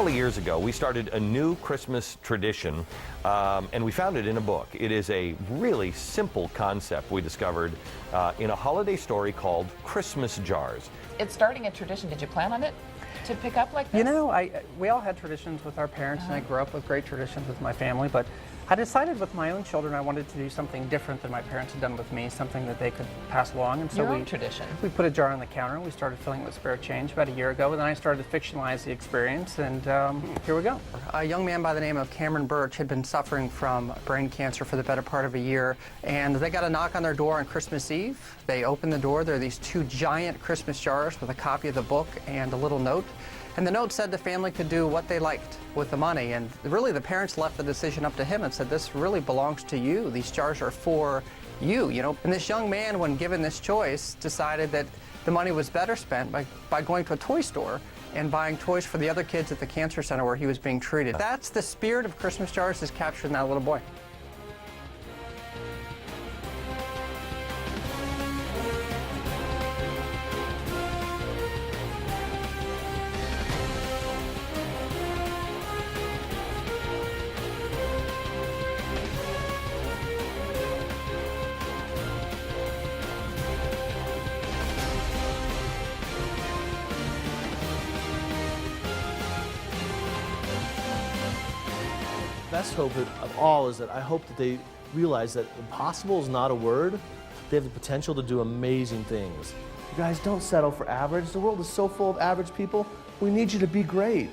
couple of years ago, we started a new Christmas tradition, and we found it in a book. It is a really simple concept we discovered in a holiday story called Christmas Jars. It's starting a tradition. Did you plan on it to pick up like this? You know, we all had traditions with our parents, and I grew up with great traditions with my family, but I decided with my own children I wanted to do something different than my parents had done with me, something that they could pass along. And so Your own tradition. We put a jar on the counter, and we started filling it with spare change about a year ago, and then I started to fictionalize the experience, and here we go. A young man by the name of Cameron Birch had been suffering from brain cancer for the better part of a year, and they got a knock on their door on Christmas Eve. They opened the door. There are these two giant Christmas jars with a copy of the book and a little note. And the note said the family could do what they liked with the money. And really, the parents left the decision up to him and said, this really belongs to you. These jars are for you, you know. And this young man, when given this choice, decided that the money was better spent by going to a toy store and buying toys for the other kids at the cancer center where he was being treated. That's the spirit of Christmas Jars is captured in that little boy. Best hope of all is that I hope that they realize that impossible is not a word. They have the potential to do amazing things. You guys, don't settle for average. The world is so full of average people. We need you to be great.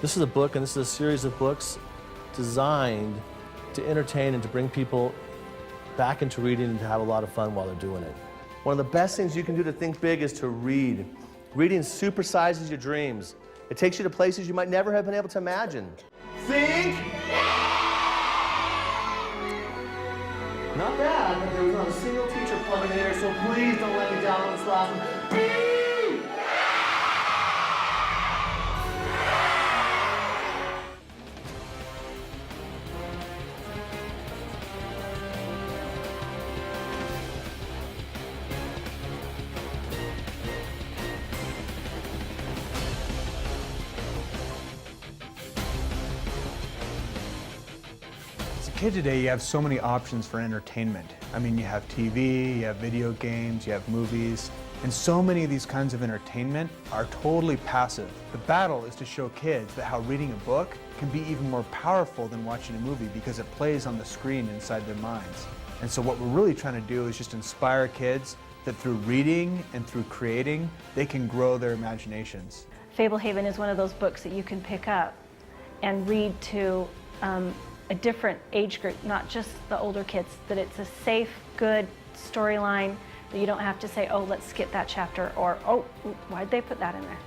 This is a book, and this is a series of books designed to entertain and to bring people back into reading and to have a lot of fun while they're doing it. One of the best things you can do to think big is to read. Reading supersizes your dreams. It takes you to places you might never have been able to imagine. Think! Not bad, but there was not a single teacher plugging in there, so please don't let me down on this last one. Kid today, you have so many options for entertainment. I mean, you have TV, you have video games, you have movies, and so many of these kinds of entertainment are totally passive. The battle is to show kids that how reading a book can be even more powerful than watching a movie because it plays on the screen inside their minds. And so what we're really trying to do is just inspire kids that through reading and through creating, they can grow their imaginations. Fablehaven is one of those books that you can pick up and read to a different age group, not just the older kids, that it's a safe, good storyline that you don't have to say, oh, let's skip that chapter, or, oh, why'd they put that in there?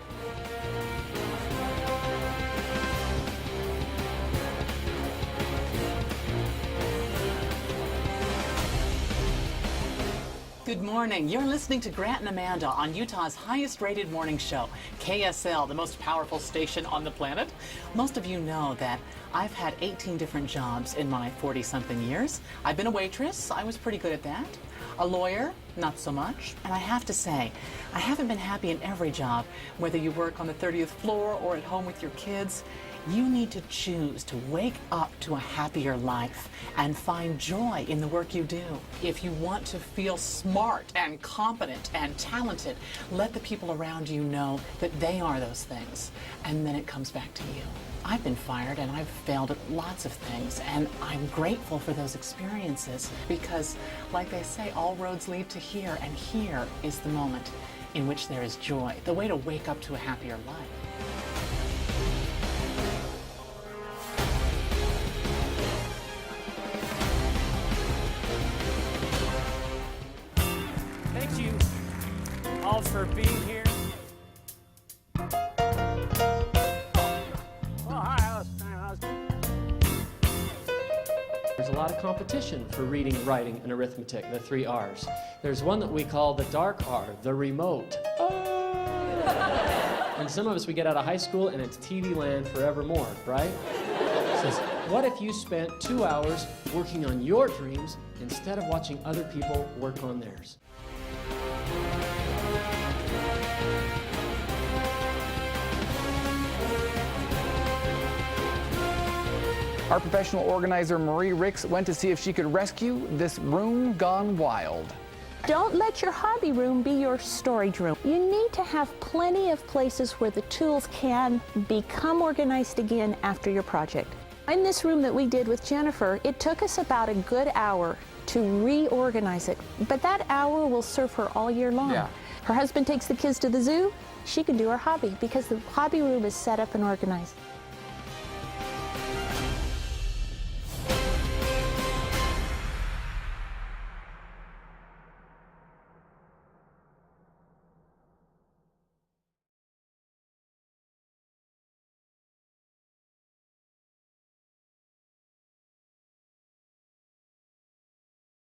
Good morning. You're listening to Grant and Amanda on Utah's highest rated morning show, KSL, the most powerful station on the planet. Most of you know that I've had 18 different jobs in my 40-something years. I've been a waitress. I was pretty good at that. A lawyer, not so much. And I have to say, I haven't been happy in every job, whether you work on the 30th floor or at home with your kids. You need to choose to wake up to a happier life and find joy in the work you do. If you want to feel smart and competent and talented, let the people around you know that they are those things, and then it comes back to you. I've been fired and I've failed at lots of things, and I'm grateful for those experiences because, like they say, all roads lead to here, and here is the moment in which there is joy, the way to wake up to a happier life. Thank you all for being here. There's a lot of competition for reading, writing, and arithmetic, the 3 R's. There's one that we call the dark R, the remote. And some of us, we get out of high school and it's TV land forevermore, right? It says, what if you spent 2 hours working on your dreams instead of watching other people work on theirs? Our professional organizer Marie Ricks went to see if she could rescue this room gone wild. Don't let your hobby room be your storage room. You need to have plenty of places where the tools can become organized again after your project. In this room that we did with Jennifer, it took us about a good hour to reorganize it, but that hour will serve her all year long. Yeah. Her husband takes the kids to the zoo, she can do her hobby because the hobby room is set up and organized.